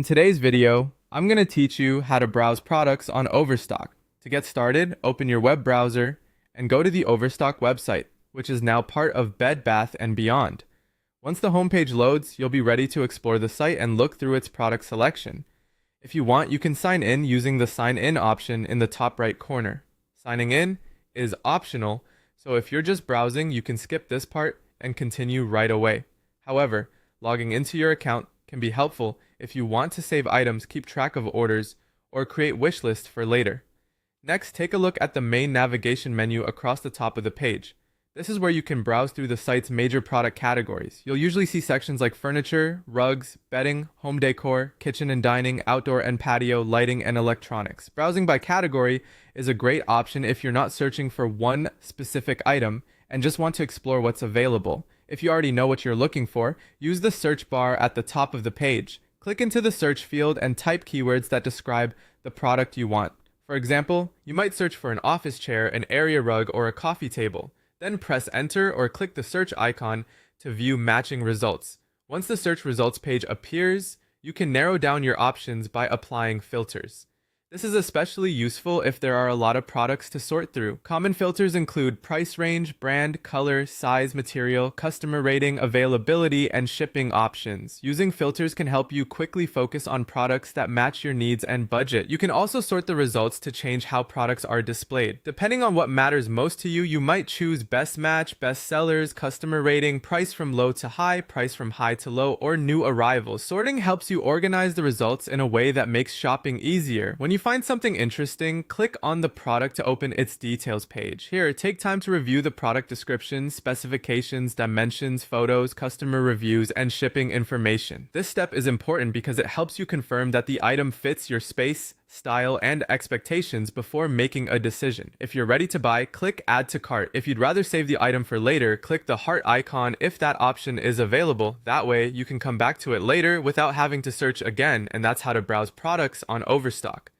In today's video, I'm going to teach you how to browse products on Overstock. To get started, open your web browser and go to the Overstock website, which is now part of Bed Bath & Beyond. Once the homepage loads, you'll be ready to explore the site and look through its product selection. If you want, you can sign in using the Sign In option in the top right corner. Signing in is optional, so if you're just browsing, you can skip this part and continue right away. However, logging into your account can be helpful if you want to save items, keep track of orders, or create wish lists for later. Next, take a look at the main navigation menu across the top of the page. This is where you can browse through the site's major product categories. You'll usually see sections like furniture, rugs, bedding, home decor, kitchen and dining, outdoor and patio, lighting, and electronics. Browsing by category is a great option if you're not searching for one specific item and just want to explore what's available. If you already know what you're looking for, use the search bar at the top of the page. Click into the search field and type keywords that describe the product you want. For example, you might search for an office chair, an area rug, or a coffee table. Then press enter or click the search icon to view matching results. Once the search results page appears, you can narrow down your options by applying filters. This is especially useful if there are a lot of products to sort through. Common filters include price range, brand, color, size, material, customer rating, availability, and shipping options. Using filters can help you quickly focus on products that match your needs and budget. You can also sort the results to change how products are displayed. Depending on what matters most to you, you might choose best match, best sellers, customer rating, price from low to high, price from high to low, or new arrivals. Sorting helps you organize the results in a way that makes shopping easier. When you find something interesting, click on the product to open its details page. Here, take time to review the product descriptions, specifications, dimensions, photos, customer reviews, and shipping information. This step is important because it helps you confirm that the item fits your space, style, and expectations before making a decision. If you're ready to buy, click Add to Cart. If you'd rather save the item for later, click the heart icon if that option is available. That way, you can come back to it later without having to search again, and that's how to browse products on Overstock.